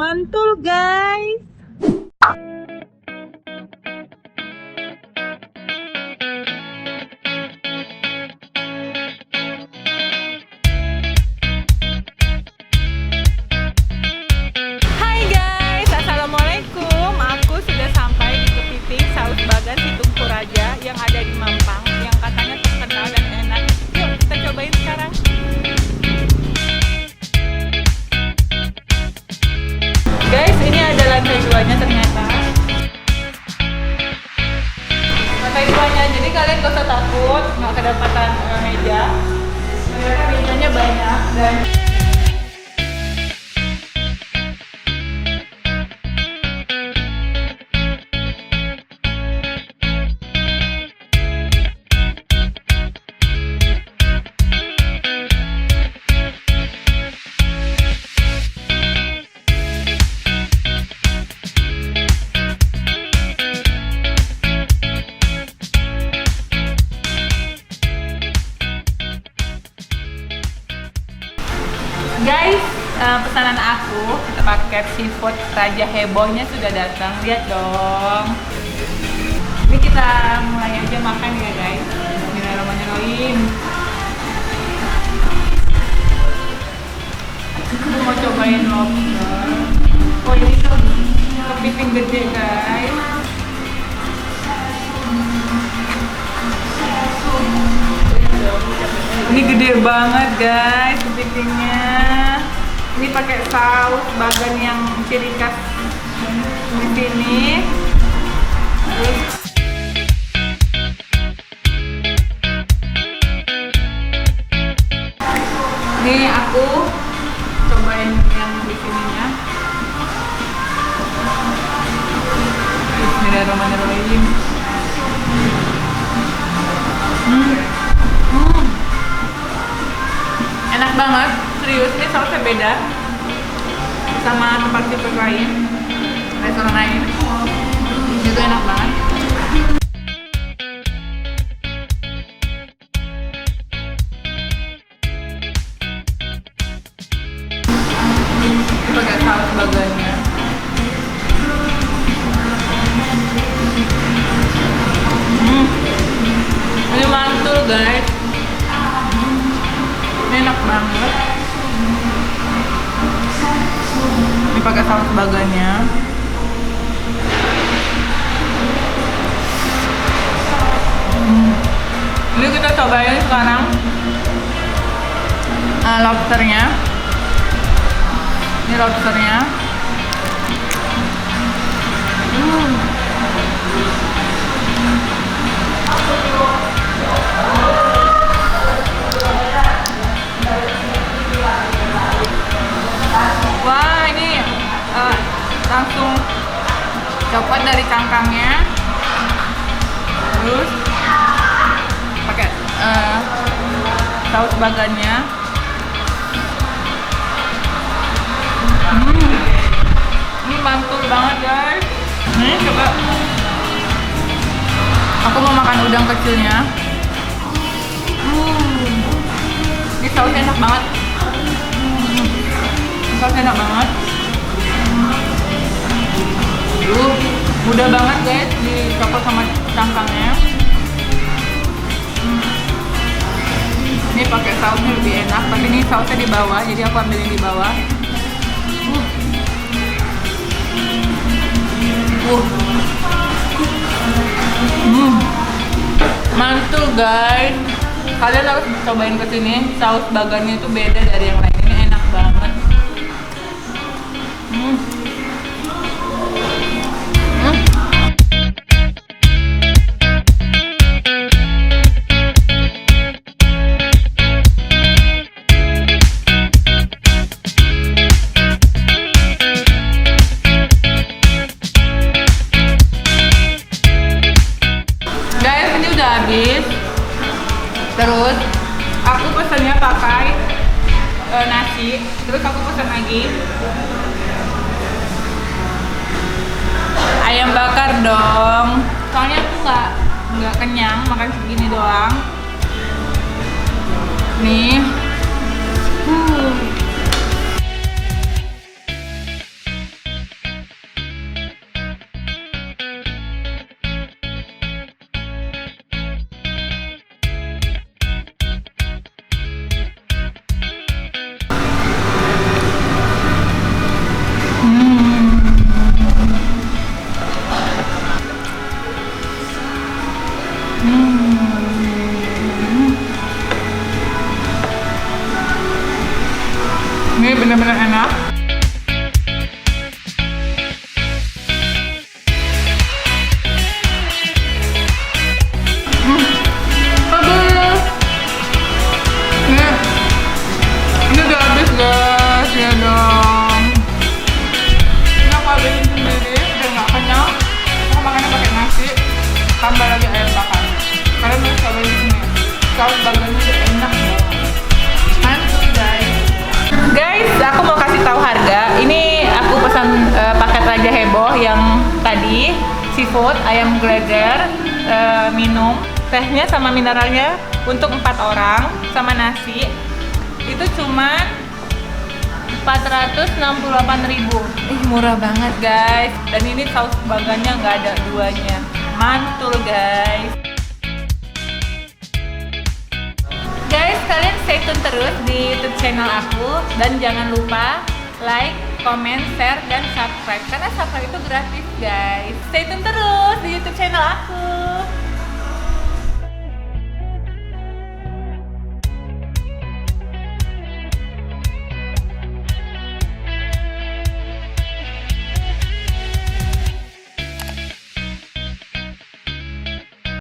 mantul guys. Hai guys, assalamualaikum. Aku sudah sampai di Kepiting Saus Bagan Situngkuraja yang ada di Mampang, yang katanya terkenal dan enak. Yuk kita cobain sekarang. Guys, ini ada lantai 2-nya ternyata. Lantai 2-nya, jadi kalian gak usah takut nggak kedapatan meja. Ternyata mejanya banyak dan guys, pesanan aku paket seafood Raja Hebohnya sudah datang. Lihat dong. Ini kita mulai aja makan ya guys. Bismillahirrahmanirrahim. Aku mau cobain lobster. Oh ini tuh kepiting gede guys. Ini gede banget guys kepitingnya. Ini pakai saus bagan yang ciri khas di sini. Ini aku cobain yang di sininya. Bismillahirrahmanirrahim. Enak banget, serius. Ini sausnya beda sama tempat seafood lain, restoran lain. Itu enak banget. Ini pakai saus bagannya. Ini mantul guys. Enak banget. Ini pakai saus bagannya. Ini kita cobain sekarang lobsternya. Ini lobsternya. Wah, ini langsung copot dari cangkangnya, terus pakai saus bagannya. Ini mantul banget guys. Nih coba, aku mau makan udang kecilnya. Ini sausnya enak banget. Sausnya enak banget. Mudah banget guys dicopot sama cangkangnya. Ini pakai sausnya lebih enak, tapi ini sausnya di bawah, jadi aku ambilin di bawah. Mantul guys. Kalian harus cobain kesini. Saus bagannya itu beda dari yang lain. Ini enak banget. Guys, ini udah habis. Terus aku pesennya pakai nasi. Terus aku pesen lagi ayam bakar dong. Soalnya aku nggak kenyang makan segini doang. Nih. Ini benar-benar enak. Aduh. Ini udah habis guys, ya dong. Ini aku habisin sendiri, udah nggak kenyang. Aku makannya pakai nasi, tambah lagi ayam bakar. Kalian harus cobain di sini. Saus bagannya udah enak banget. Mantul guys. Guys, aku mau kasih tahu harga. Ini aku pesan paket Raja Heboh yang tadi, seafood, ayam geledek, minum, tehnya sama mineralnya untuk 4 orang sama nasi. Itu cuman 468.000. Murah banget guys. Dan ini saus bagannya nggak ada duanya. Mantul guys. Guys, kalian stay tune terus di YouTube channel aku dan jangan lupa like, comment, share, dan subscribe karena subscribe itu gratis guys. Stay tune terus di YouTube channel aku.